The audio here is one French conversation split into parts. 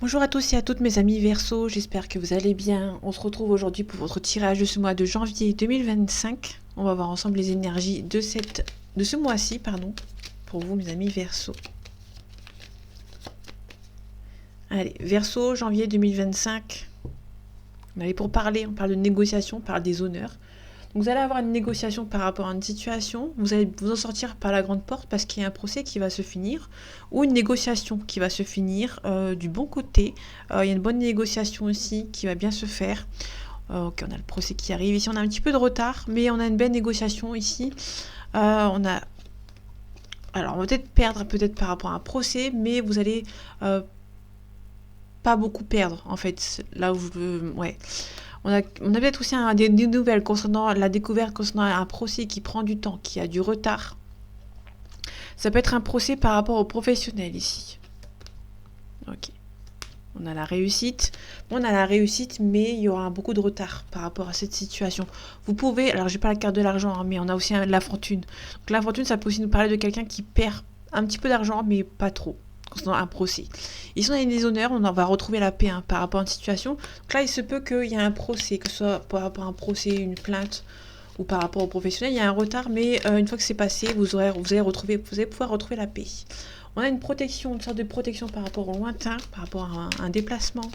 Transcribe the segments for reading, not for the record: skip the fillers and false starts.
Bonjour à tous et à toutes mes amis Verseau, j'espère que vous allez bien. On se retrouve aujourd'hui pour votre tirage de ce mois de janvier 2025. On va voir ensemble les énergies de ce mois-ci, pour vous mes amis Verseau. Allez, Verseau, janvier 2025. On est pour parler, on parle de négociation, on parle des honneurs. Donc vous allez avoir une négociation par rapport à une situation, vous allez vous en sortir par la grande porte parce qu'il y a un procès qui va se finir, ou une négociation qui va se finir du bon côté. Il y a une bonne négociation aussi qui va bien se faire. Ok, on a le procès qui arrive. Ici, on a un petit peu de retard, mais on a une belle négociation ici. Alors, on va peut-être perdre par rapport à un procès, mais vous allez pas beaucoup perdre, en fait. Là où ouais. On a peut-être aussi des nouvelles concernant la découverte, concernant un procès qui prend du temps, qui a du retard. Ça peut être un procès par rapport aux professionnels ici. Ok. On a la réussite. On a la réussite, mais il y aura beaucoup de retard par rapport à cette situation. Vous pouvez, alors j'ai pas la carte de l'argent, mais on a aussi la fortune. Donc la fortune, ça peut aussi nous parler de quelqu'un qui perd un petit peu d'argent, mais pas trop. Concernant un procès. Ici, on a des honneurs, on va retrouver la paix par rapport à une situation. Donc là, il se peut qu'il y ait un procès, que ce soit par rapport à un procès, une plainte, ou par rapport aux professionnels, il y a un retard, mais une fois que c'est passé, vous allez pouvoir retrouver la paix. On a une protection, une sorte de protection par rapport au lointain, par rapport à un déplacement.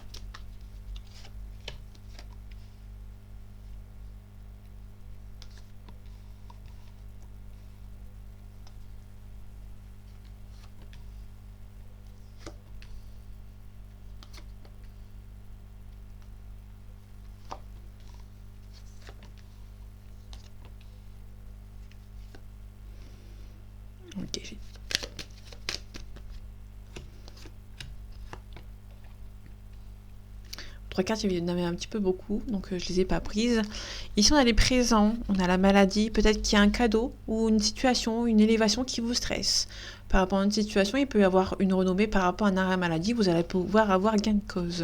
Ok, trois cartes, il y en avait un petit peu beaucoup, donc je les ai pas prises. Ici, on a les présents, on a la maladie, peut-être qu'il y a un cadeau ou une situation, une élévation qui vous stresse. Par rapport à une situation, il peut y avoir une renommée par rapport à un arrêt maladie, vous allez pouvoir avoir gain de cause.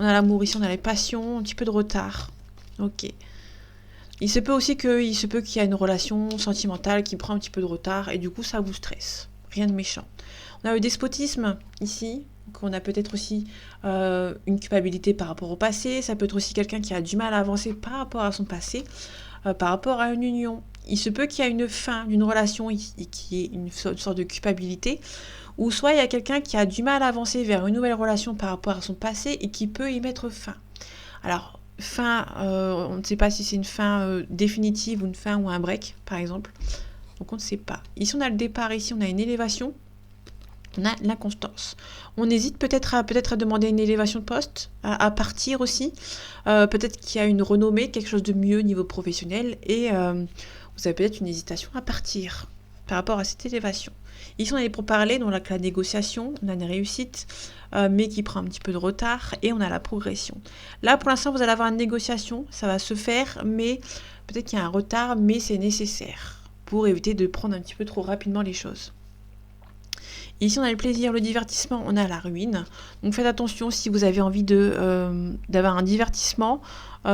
On a l'amour ici, on a les passions, un petit peu de retard. Ok. Il se peut aussi qu'il y ait une relation sentimentale qui prend un petit peu de retard et du coup ça vous stresse. Rien de méchant. On a le despotisme ici, donc on a peut-être aussi une culpabilité par rapport au passé. Ça peut être aussi quelqu'un qui a du mal à avancer par rapport à son passé, par rapport à une union. Il se peut qu'il y ait une fin d'une relation qui est une sorte de culpabilité, ou soit il y a quelqu'un qui a du mal à avancer vers une nouvelle relation par rapport à son passé et qui peut y mettre fin. Alors, fin, on ne sait pas si c'est une fin définitive ou une fin ou un break, par exemple. Donc on ne sait pas. Ici, on a le départ, ici, on a une élévation. On a l'inconstance. On hésite peut-être à demander une élévation de poste, à partir aussi. Peut-être qu'il y a une renommée, quelque chose de mieux au niveau professionnel, et vous avez peut-être une hésitation à partir par rapport à cette élévation. Ici, on est pour parler, donc la négociation, on a une réussite, mais qui prend un petit peu de retard, et on a la progression. Là, pour l'instant, vous allez avoir une négociation, ça va se faire, mais peut-être qu'il y a un retard, mais c'est nécessaire pour éviter de prendre un petit peu trop rapidement les choses. Ici, on a le plaisir, le divertissement, on a la ruine. Donc faites attention si vous avez envie d'avoir un divertissement.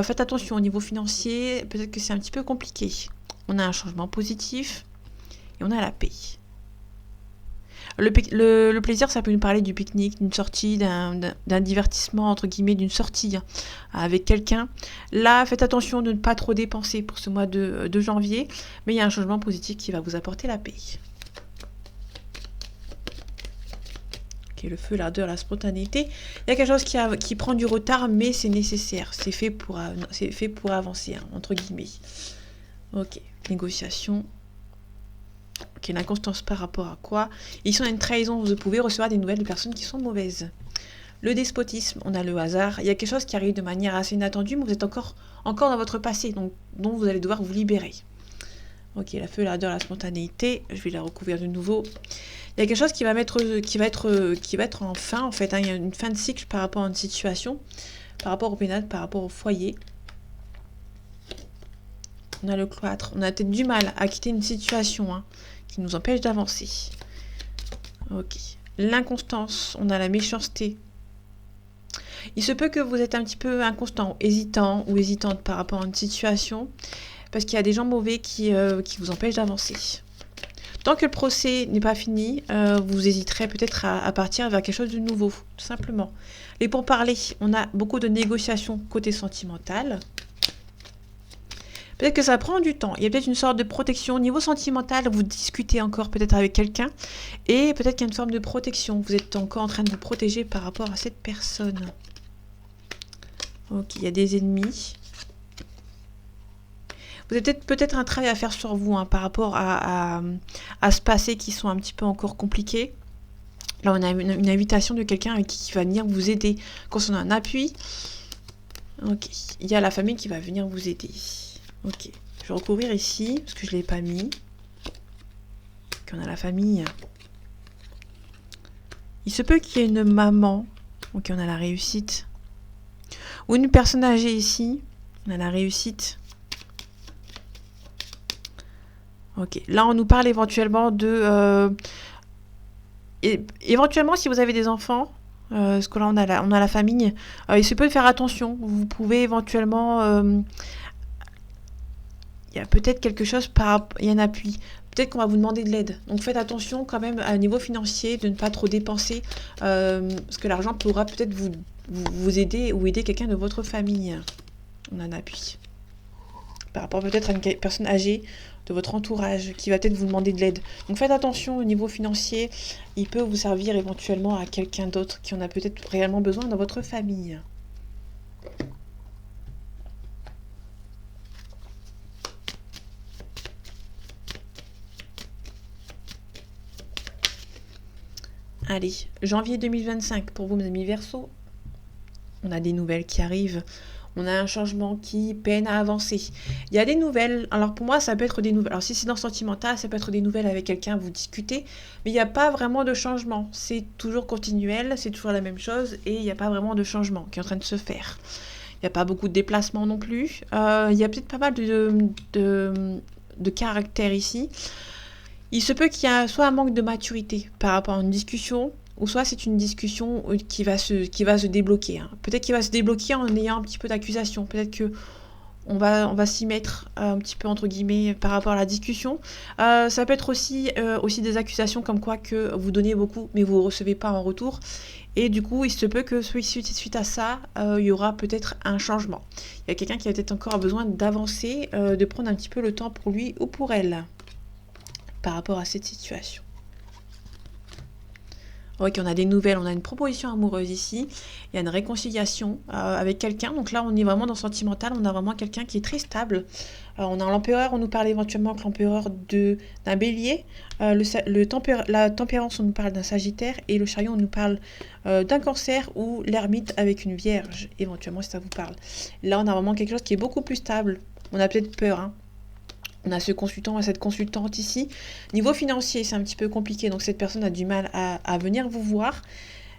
Faites attention au niveau financier, peut-être que c'est un petit peu compliqué. On a un changement positif et on a la paix. Le plaisir, ça peut nous parler du pique-nique, d'une sortie, d'un divertissement, entre guillemets, d'une sortie avec quelqu'un. Là, faites attention de ne pas trop dépenser pour ce mois de janvier, mais il y a un changement positif qui va vous apporter la paix. Le feu, l'ardeur, la spontanéité. Il y a quelque chose qui prend du retard, mais c'est nécessaire. C'est fait pour avancer, entre guillemets. Ok, négociation. Ok, l'inconstance par rapport à quoi? Ici, on a une trahison. Vous pouvez recevoir des nouvelles de personnes qui sont mauvaises. Le despotisme, on a le hasard. Il y a quelque chose qui arrive de manière assez inattendue, mais vous êtes encore dans votre passé, donc dont vous allez devoir vous libérer. Ok, la feu, l'ardeur, la spontanéité. Je vais la recouvrir de nouveau. Il y a quelque chose qui va être en fin, en fait. Il y a une fin de cycle par rapport à une situation, par rapport au pénal, par rapport au foyer. On a le cloître. On a peut-être du mal à quitter une situation qui nous empêche d'avancer. Ok. L'inconstance. On a la méchanceté. Il se peut que vous êtes un petit peu inconstant, hésitant ou hésitante par rapport à une situation, parce qu'il y a des gens mauvais qui vous empêchent d'avancer. Tant que le procès n'est pas fini, vous hésiterez peut-être à partir vers quelque chose de nouveau, tout simplement. Et pour parler, on a beaucoup de négociations côté sentimental. Peut-être que ça prend du temps. Il y a peut-être une sorte de protection au niveau sentimental. Vous discutez encore peut-être avec quelqu'un. Et peut-être qu'il y a une forme de protection. Vous êtes encore en train de vous protéger par rapport à cette personne. Ok, il y a des ennemis. Vous avez peut-être un travail à faire sur vous hein, par rapport à ce passé qui sont un petit peu encore compliqués. Là, on a une invitation de quelqu'un qui va venir vous aider. Quand on a un appui, ok, il y a la famille qui va venir vous aider. Ok, je vais recouvrir ici, parce que je ne l'ai pas mis. Donc, on a la famille. Il se peut qu'il y ait une maman. Ok, on a la réussite. Ou une personne âgée ici. On a la réussite. Ok, là on nous parle éventuellement de... éventuellement, si vous avez des enfants, parce que là on a la famille, il se peut faire attention. Vous pouvez éventuellement... il y a peut-être quelque chose il y a un appui. Peut-être qu'on va vous demander de l'aide. Donc faites attention quand même à niveau financier, de ne pas trop dépenser, parce que l'argent pourra peut-être vous aider ou aider quelqu'un de votre famille. On a un appui. Par rapport peut-être à une personne âgée de votre entourage qui va peut-être vous demander de l'aide. Donc faites attention au niveau financier, il peut vous servir éventuellement à quelqu'un d'autre qui en a peut-être réellement besoin dans votre famille. Allez, janvier 2025 pour vous mes amis Verseau. On a des nouvelles qui arrivent. On a un changement qui peine à avancer. Il y a des nouvelles. Alors pour moi, ça peut être des nouvelles. Alors si c'est dans le sentimental, ça peut être des nouvelles avec quelqu'un, vous discutez. Mais il n'y a pas vraiment de changement. C'est toujours continuel, c'est toujours la même chose. Et il n'y a pas vraiment de changement qui est en train de se faire. Il n'y a pas beaucoup de déplacements non plus. Il y a peut-être pas mal de caractères ici. Il se peut qu'il y ait soit un manque de maturité par rapport à une discussion, ou soit c'est une discussion qui va se débloquer. Hein. Peut-être qu'il va se débloquer en ayant un petit peu d'accusation. Peut-être que on va s'y mettre un petit peu entre guillemets par rapport à la discussion. Ça peut être aussi des accusations comme quoi que vous donnez beaucoup mais vous ne recevez pas en retour. Et du coup, il se peut que suite à ça, il y aura peut-être un changement. Il y a quelqu'un qui a peut-être encore besoin d'avancer, de prendre un petit peu le temps pour lui ou pour elle par rapport à cette situation. Ok, on a des nouvelles, on a une proposition amoureuse ici, il y a une réconciliation avec quelqu'un, donc là on est vraiment dans le sentimental, on a vraiment quelqu'un qui est très stable. On a l'empereur, on nous parle éventuellement que l'empereur d'un bélier, la tempérance on nous parle d'un sagittaire, et le chariot on nous parle d'un cancer, ou l'ermite avec une vierge, éventuellement si ça vous parle. Là on a vraiment quelque chose qui est beaucoup plus stable, on a peut-être peur, hein. On a ce consultant et cette consultante ici. Niveau financier, c'est un petit peu compliqué, donc cette personne a du mal à venir vous voir.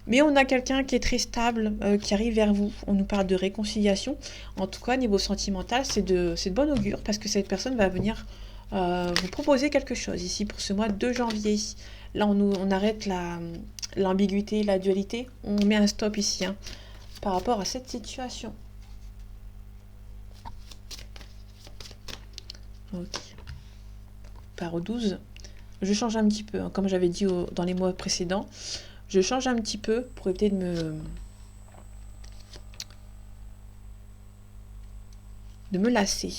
Mais on a quelqu'un qui est très stable, qui arrive vers vous. On nous parle de réconciliation. En tout cas, niveau sentimental, c'est de bon augure, parce que cette personne va venir vous proposer quelque chose ici pour ce mois de janvier. Là, on arrête l'ambiguïté, la dualité. On met un stop ici hein, par rapport à cette situation. Ok. Par au 12, je change un petit peu, hein, comme j'avais dit dans les mois précédents, je change un petit peu pour éviter de me lasser,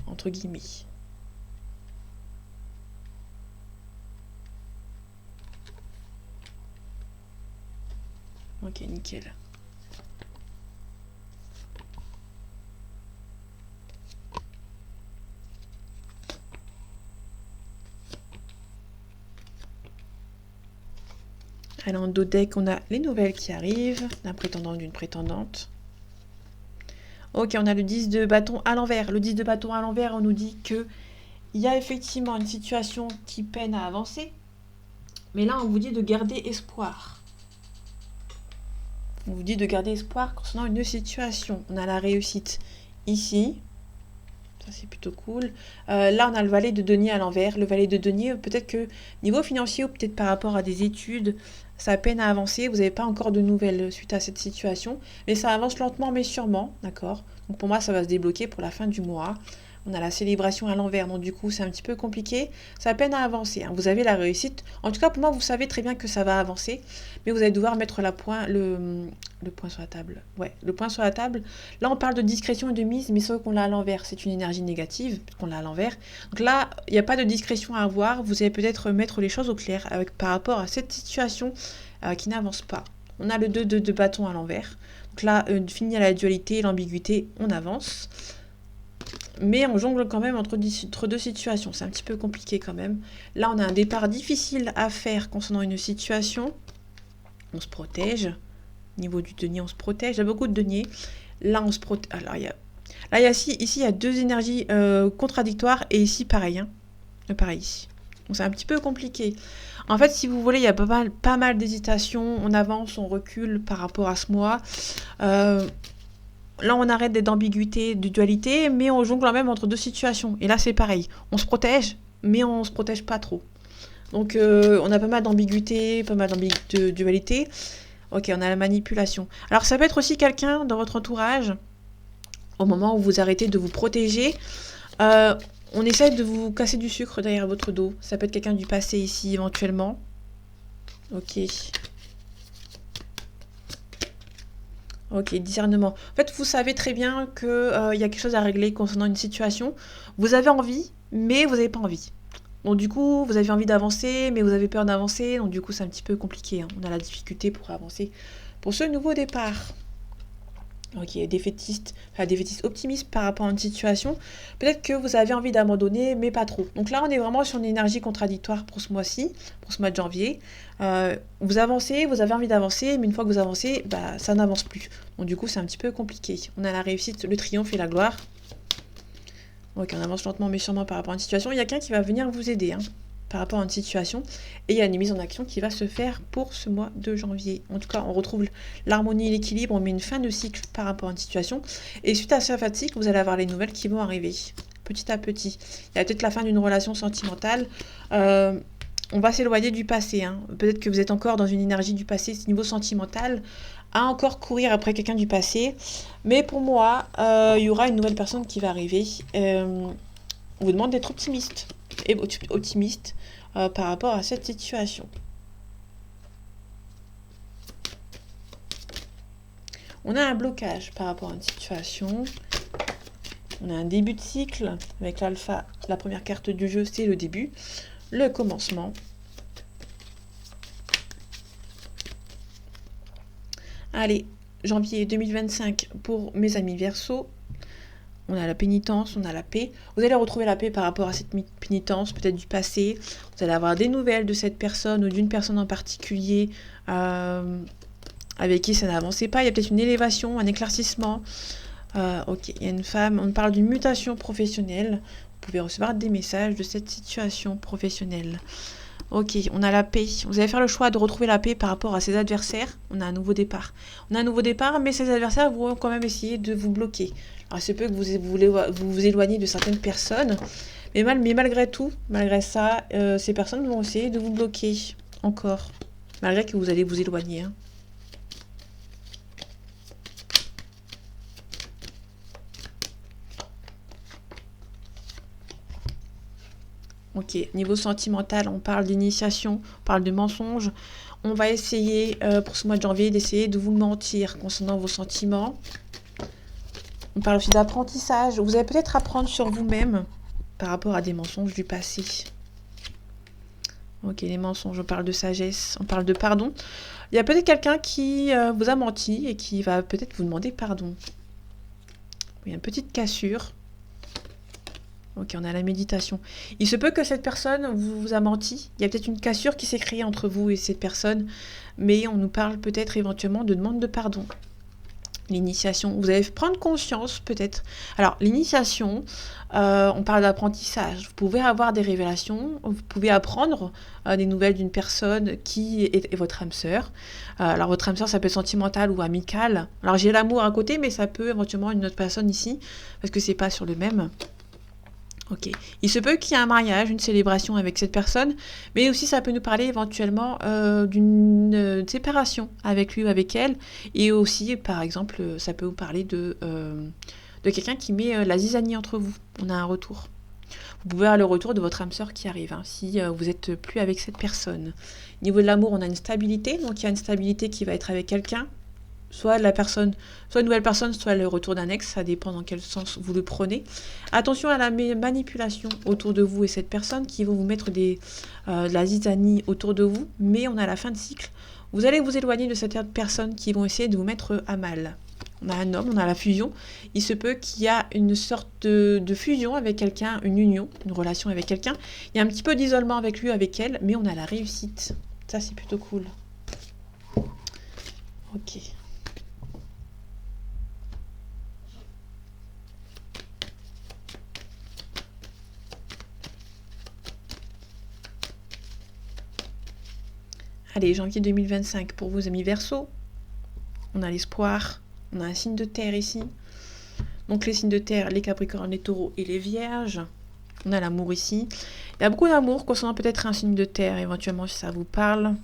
entre guillemets. Ok, nickel. Alors, en dos deck, on a les nouvelles qui arrivent, d'un prétendant, d'une prétendante. Ok, on a le 10 de bâton à l'envers. Le 10 de bâton à l'envers, on nous dit que il y a effectivement une situation qui peine à avancer. Mais là, on vous dit de garder espoir. On vous dit de garder espoir concernant une situation. On a la réussite ici. Ça, c'est plutôt cool. Là, on a le valet de denier à l'envers. Le valet de denier, peut-être que niveau financier ou peut-être par rapport à des études, ça peine à avancer. Vous n'avez pas encore de nouvelles suite à cette situation. Mais ça avance lentement mais sûrement. D'accord. Donc pour moi, ça va se débloquer pour la fin du mois. On a la célébration à l'envers, donc du coup c'est un petit peu compliqué, ça peine à avancer, hein. Vous avez la réussite, en tout cas pour moi vous savez très bien que ça va avancer, mais vous allez devoir mettre le point sur la table. Ouais, le point sur la table. Là on parle de discrétion et de mise, mais sauf qu'on l'a à l'envers, c'est une énergie négative, qu'on l'a à l'envers. Donc là, il n'y a pas de discrétion à avoir, vous allez peut-être mettre les choses au clair par rapport à cette situation qui n'avance pas. On a le 2 de bâton à l'envers. Donc là, fini à la dualité, l'ambiguïté, on avance. Mais on jongle quand même entre deux situations. C'est un petit peu compliqué quand même. Là, on a un départ difficile à faire concernant une situation. On se protège. Au niveau du denier, on se protège. Il y a beaucoup de deniers. Là, on se protège. Alors, ici, il y a deux énergies contradictoires. Et ici, pareil. Pareil ici. Donc, c'est un petit peu compliqué. En fait, si vous voulez, il y a pas mal d'hésitation. On avance, on recule par rapport à ce mois. Là, on arrête d'être d'ambiguïté, de dualité, mais on jongle quand même entre deux situations. Et là, c'est pareil. On se protège, mais on ne se protège pas trop. Donc, on a pas mal d'ambiguïté, pas mal de dualité. Ok, on a la manipulation. Alors, ça peut être aussi quelqu'un dans votre entourage, au moment où vous arrêtez de vous protéger, on essaie de vous casser du sucre derrière votre dos. Ça peut être quelqu'un du passé ici, éventuellement. Ok. Ok, discernement. En fait, vous savez très bien qu'il y a quelque chose à régler concernant une situation. Vous avez envie, mais vous n'avez pas envie. Donc du coup, vous avez envie d'avancer, mais vous avez peur d'avancer. Donc du coup, c'est un petit peu compliqué, hein. On a la difficulté pour avancer pour ce nouveau départ. Ok, défaitiste optimiste par rapport à une situation. Peut-être que vous avez envie d'abandonner, mais pas trop. Donc là, on est vraiment sur une énergie contradictoire pour ce mois-ci, pour ce mois de janvier. Vous avancez, vous avez envie d'avancer, mais une fois que vous avancez, ça n'avance plus. Donc du coup, c'est un petit peu compliqué. On a la réussite, le triomphe et la gloire. Ok, on avance lentement mais sûrement par rapport à une situation. Il y a quelqu'un qui va venir vous aider, hein, par rapport à une situation. Et il y a une mise en action qui va se faire pour ce mois de janvier. En tout cas, on retrouve l'harmonie et l'équilibre. On met une fin de cycle par rapport à une situation. Et suite à ce fin de cycle, vous allez avoir les nouvelles qui vont arriver petit à petit. Il y a peut-être la fin d'une relation sentimentale. On va s'éloigner du passé, hein. Peut-être que vous êtes encore dans une énergie du passé, ce niveau sentimental, à encore courir après quelqu'un du passé. Mais pour moi, il y aura une nouvelle personne qui va arriver. On vous demande d'être optimiste par rapport à cette situation. On a un blocage par rapport à une situation. On a un début de cycle avec l'alpha. La première carte du jeu, c'est le début, le commencement. Allez, janvier 2025 pour mes amis Verseau. On a la pénitence, on a la paix. Vous allez retrouver la paix par rapport à cette pénitence, peut-être du passé. Vous allez avoir des nouvelles de cette personne ou d'une personne en particulier avec qui ça n'avançait pas. Il y a peut-être une élévation, un éclaircissement. Ok, il y a une femme. On parle d'une mutation professionnelle. Vous pouvez recevoir des messages de cette situation professionnelle. Ok, on a la paix. Vous allez faire le choix de retrouver la paix par rapport à ses adversaires. On a un nouveau départ. On a un nouveau départ, mais ces adversaires vont quand même essayer de vous bloquer. Alors, c'est peu que vous éloignez de certaines personnes, mais malgré tout, malgré ça, ces personnes vont essayer de vous bloquer encore, malgré que vous allez vous éloigner, hein. Ok, niveau sentimental, on parle d'initiation, on parle de mensonge. On va essayer, pour ce mois de janvier, d'essayer de vous mentir concernant vos sentiments. On parle aussi d'apprentissage. Vous allez peut-être apprendre sur vous-même par rapport à des mensonges du passé. Ok, les mensonges, on parle de sagesse, on parle de pardon. Il y a peut-être quelqu'un qui vous a menti et qui va peut-être vous demander pardon. Il y a une petite cassure. Ok, on a la méditation. Il se peut que cette personne vous a menti. Il y a peut-être une cassure qui s'est créée entre vous et cette personne. Mais on nous parle peut-être éventuellement de demande de pardon. L'initiation, vous allez prendre conscience peut-être. Alors, l'initiation, on parle d'apprentissage. Vous pouvez avoir des révélations, vous pouvez apprendre des nouvelles d'une personne qui est votre âme sœur. Alors, votre âme sœur, ça peut être sentimental ou amical. Alors, j'ai l'amour à côté, mais ça peut éventuellement une autre personne ici, parce que c'est pas sur le même. Ok. Il se peut qu'il y ait un mariage, une célébration avec cette personne, mais aussi ça peut nous parler éventuellement d'une séparation avec lui ou avec elle, et aussi, par exemple, ça peut vous parler de quelqu'un qui met la zizanie entre vous. On a un retour. Vous pouvez avoir le retour de votre âme sœur qui arrive, hein, si vous n'êtes plus avec cette personne. Au niveau de l'amour, on a une stabilité, donc il y a une stabilité qui va être avec quelqu'un, soit une nouvelle personne, soit le retour d'un ex, ça dépend dans quel sens vous le prenez. Attention à la manipulation autour de vous et cette personne qui vont vous mettre de la zizanie autour de vous, mais on a la fin de cycle. Vous allez vous éloigner de cette personne qui vont essayer de vous mettre à mal. On a un homme, on a la fusion. Il se peut qu'il y a une sorte de fusion avec quelqu'un, une union, une relation avec quelqu'un. Il y a un petit peu d'isolement avec lui, avec elle, mais on a la réussite. Ça, c'est plutôt cool. Ok. Allez, janvier 2025 pour vous, amis Verseau. On a l'espoir. On a un signe de terre ici. Donc les signes de terre, les Capricornes, les Taureaux et les Vierges. On a l'amour ici. Il y a beaucoup d'amour concernant peut-être un signe de terre, éventuellement si ça vous parle.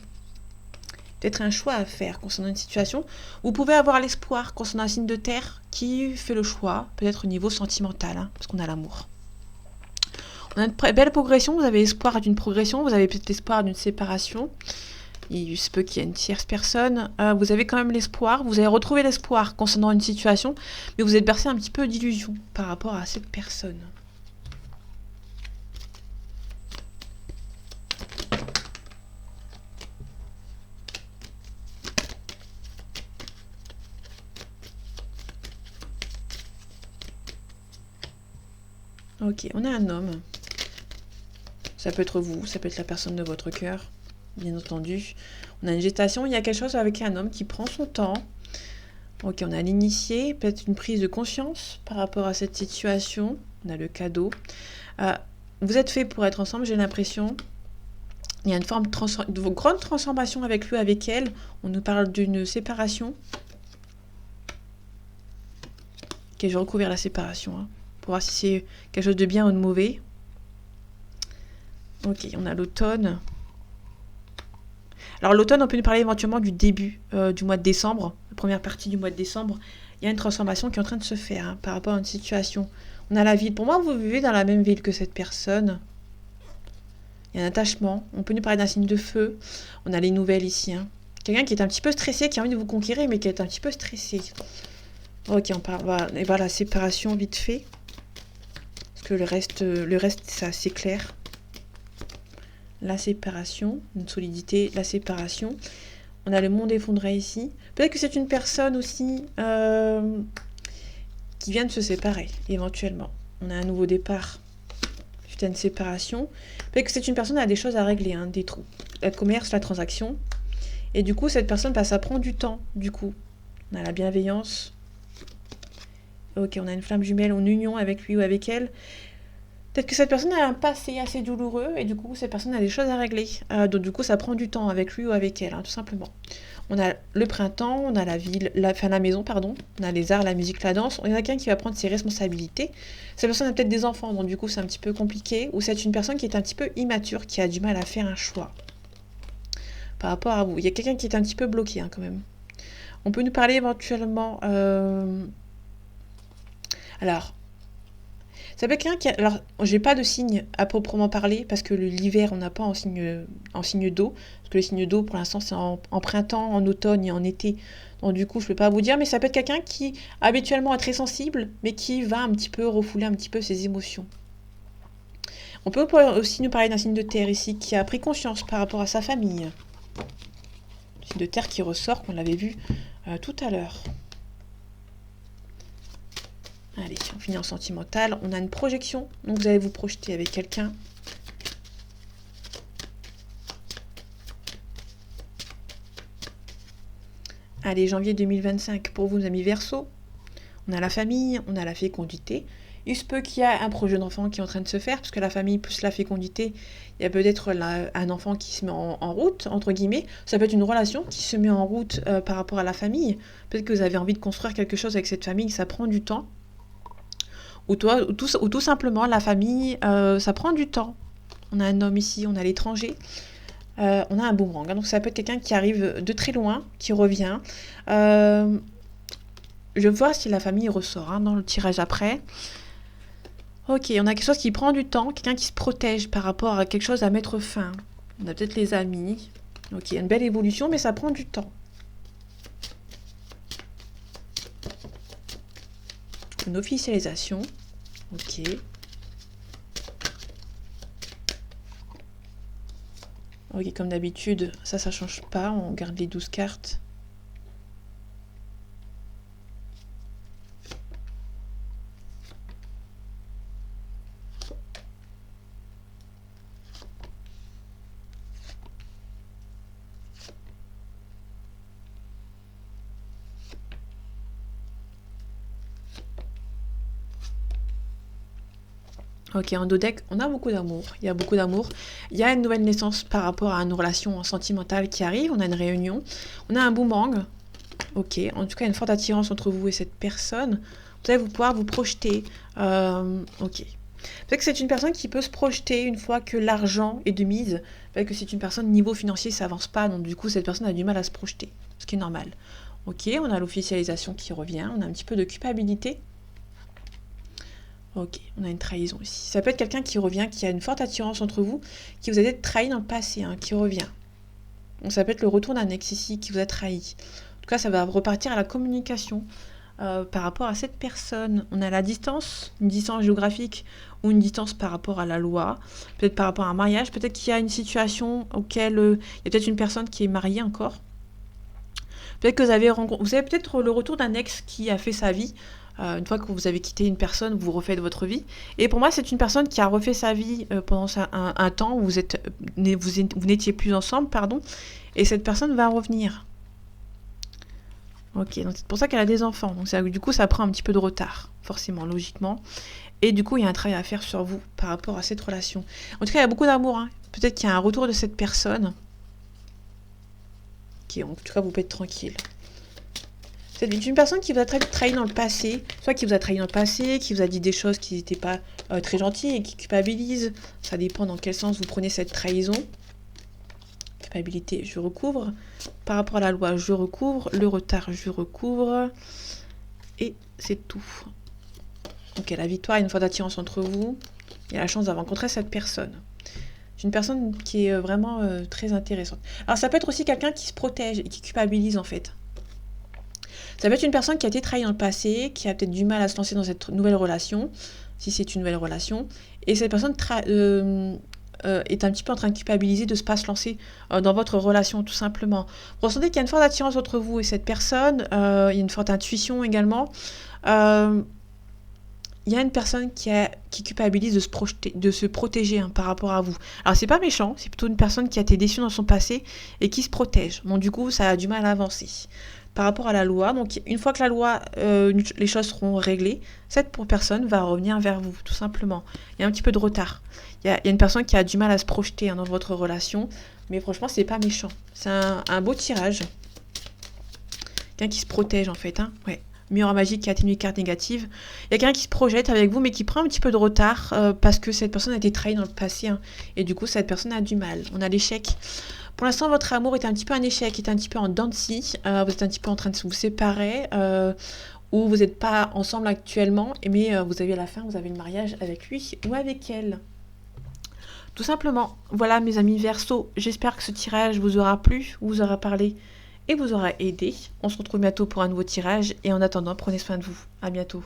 Peut-être un choix à faire concernant une situation. Vous pouvez avoir l'espoir concernant un signe de terre qui fait le choix, peut-être au niveau sentimental, hein, parce qu'on a l'amour. On a une belle progression, vous avez espoir d'une progression, vous avez peut-être espoir d'une séparation. Il se peut qu'il y ait une tierce personne. Vous avez quand même l'espoir, vous avez retrouvé l'espoir concernant une situation, mais vous êtes bercé un petit peu d'illusion par rapport à cette personne. Ok, on a un homme. Ça peut être vous, ça peut être la personne de votre cœur, bien entendu. On a une gestation, il y a quelque chose avec un homme qui prend son temps. Ok, on a l'initié, peut-être une prise de conscience par rapport à cette situation. On a le cadeau. Vous êtes fait pour être ensemble, j'ai l'impression. Il y a une forme de grande transformation avec lui, avec elle. On nous parle d'une séparation. Ok, je vais recouvrir la séparation, hein, pour voir si c'est quelque chose de bien ou de mauvais. Ok, on a l'automne. Alors l'automne, on peut nous parler éventuellement du début du mois de décembre, la première partie du mois de décembre. Il y a une transformation qui est en train de se faire, hein, par rapport à une situation. On a la ville. Pour moi, vous vivez dans la même ville que cette personne. Il y a un attachement. On peut nous parler d'un signe de feu. On a les nouvelles ici, hein. Quelqu'un qui est un petit peu stressé, qui a envie de vous conquérir, mais qui est un petit peu stressé. Ok, on parle. Voilà, et voilà, la séparation vite fait. Parce que le reste, c'est assez clair. La séparation, une solidité, la séparation. On a le monde effondré ici. Peut-être que c'est une personne aussi qui vient de se séparer, éventuellement. On a un nouveau départ suite à une séparation. Peut-être que c'est une personne qui a des choses à régler, hein, des trous. Le commerce, la transaction. Et du coup, cette personne, ça prend du temps, du coup. On a la bienveillance. Ok, on a une flamme jumelle en union avec lui ou avec elle. Peut-être que cette personne a un passé assez douloureux et du coup, cette personne a des choses à régler. Donc du coup, ça prend du temps avec lui ou avec elle, hein, tout simplement. On a le printemps, on a la ville, la maison, pardon. On a les arts, la musique, la danse. On a quelqu'un qui va prendre ses responsabilités. Cette personne a peut-être des enfants, donc du coup, c'est un petit peu compliqué. Ou c'est une personne qui est un petit peu immature, qui a du mal à faire un choix par rapport à vous. Il y a quelqu'un qui est un petit peu bloqué, hein, quand même. On peut nous parler éventuellement... Alors... Ça peut être quelqu'un qui... Alors, j'ai pas de signe à proprement parler, parce que l'hiver, on n'a pas en signe d'eau. Parce que les signes d'eau, pour l'instant, c'est en printemps, en automne et en été. Donc du coup, je peux pas vous dire, mais ça peut être quelqu'un qui, habituellement, est très sensible, mais qui va un petit peu refouler un petit peu ses émotions. On peut aussi nous parler d'un signe de terre ici, qui a pris conscience par rapport à sa famille. Signe de terre qui ressort, qu'on l'avait vu tout à l'heure. Allez, on finit en sentimental. On a une projection, donc vous allez vous projeter avec quelqu'un. Allez, janvier 2025 pour vous, amis Verseau. On a la famille, on a la fécondité. Il se peut qu'il y ait un projet d'enfant qui est en train de se faire, parce que la famille plus la fécondité, il y a peut-être un enfant qui se met en route, entre guillemets. Ça peut être une relation qui se met en route par rapport à la famille. Peut-être que vous avez envie de construire quelque chose avec cette famille, ça prend du temps. Ou tout simplement, la famille, ça prend du temps. On a un homme ici, on a l'étranger. On a un boomerang. Hein, donc ça peut être quelqu'un qui arrive de très loin, qui revient. Je vois si la famille ressort dans le tirage après. Ok, on a quelque chose qui prend du temps, quelqu'un qui se protège par rapport à quelque chose à mettre fin. On a peut-être les amis. Ok, une belle évolution, mais ça prend du temps. Une officialisation. Ok. Ok, comme d'habitude, ça change pas. On garde les 12 cartes. Ok, en dos deck, on a beaucoup d'amour. Il y a beaucoup d'amour. Il y a une nouvelle naissance par rapport à une relation sentimentale qui arrive. On a une réunion. On a un boomerang. Ok, en tout cas, une forte attirance entre vous et cette personne. Vous allez pouvoir vous projeter. Ok. Peut-être que c'est une personne qui peut se projeter une fois que l'argent est de mise. Peut-être que c'est une personne, niveau financier, ça avance pas. Donc, du coup, cette personne a du mal à se projeter. Ce qui est normal. Ok, on a l'officialisation qui revient. On a un petit peu de culpabilité. Ok, on a une trahison aussi. Ça peut être quelqu'un qui revient, qui a une forte attirance entre vous, qui vous a été trahi dans le passé, qui revient. Donc ça peut être le retour d'un ex ici qui vous a trahi. En tout cas, ça va repartir à la communication par rapport à cette personne. On a la distance, une distance géographique ou une distance par rapport à la loi. Peut-être par rapport à un mariage. Peut-être qu'il y a une situation auquel il y a peut-être une personne qui est mariée encore. Peut-être que vous avez peut-être le retour d'un ex qui a fait sa vie. Une fois que vous avez quitté une personne, vous refaites votre vie. Et pour moi, c'est une personne qui a refait sa vie pendant un temps où vous n'étiez plus ensemble, pardon. Et cette personne va revenir. Ok, donc c'est pour ça qu'elle a des enfants. Donc du coup, ça prend un petit peu de retard, forcément, logiquement. Et du coup, il y a un travail à faire sur vous par rapport à cette relation. En tout cas, il y a beaucoup d'amour. Peut-être qu'il y a un retour de cette personne. Ok, en tout cas, vous pouvez être tranquille. C'est une personne qui vous a trahi dans le passé, soit qui vous a trahi dans le passé, qui vous a dit des choses qui n'étaient pas très gentilles et qui culpabilise. Ça dépend dans quel sens vous prenez cette trahison. Culpabilité, je recouvre. Par rapport à la loi, je recouvre. Le retard, je recouvre. Et c'est tout. Ok, la victoire, une fois d'attirance entre vous. Il y a la chance d'avoir rencontré cette personne. C'est une personne qui est vraiment très intéressante. Alors ça peut être aussi quelqu'un qui se protège et qui culpabilise en fait. Ça peut être une personne qui a été trahie dans le passé, qui a peut-être du mal à se lancer dans cette nouvelle relation, si c'est une nouvelle relation. Et cette personne est un petit peu en train de culpabiliser de ne pas se lancer dans votre relation, tout simplement. Vous ressentez qu'il y a une forte attirance entre vous et cette personne. Il y a une forte intuition également. Il y a une personne qui culpabilise de se protéger par rapport à vous. Alors, c'est pas méchant, c'est plutôt une personne qui a été déçue dans son passé et qui se protège. Bon, du coup, ça a du mal à avancer. Par rapport à la loi, donc une fois que la loi, les choses seront réglées, cette personne va revenir vers vous, tout simplement. Il y a un petit peu de retard. Il y a une personne qui a du mal à se projeter dans votre relation, mais franchement, c'est pas méchant. C'est un beau tirage. Quelqu'un qui se protège, en fait. Ouais. Miroir magique qui atténue les cartes négatives. Il y a quelqu'un qui se projette avec vous, mais qui prend un petit peu de retard parce que cette personne a été trahie dans le passé. Et du coup, cette personne a du mal. On a l'échec. Pour l'instant, votre amour est un petit peu un échec, est un petit peu en dents de scie. Vous êtes un petit peu en train de vous séparer, ou vous n'êtes pas ensemble actuellement, mais vous avez à la fin, vous avez le mariage avec lui ou avec elle. Tout simplement. Voilà, mes amis Verseau, j'espère que ce tirage vous aura plu, vous aura parlé et vous aura aidé. On se retrouve bientôt pour un nouveau tirage, et en attendant, prenez soin de vous. À bientôt.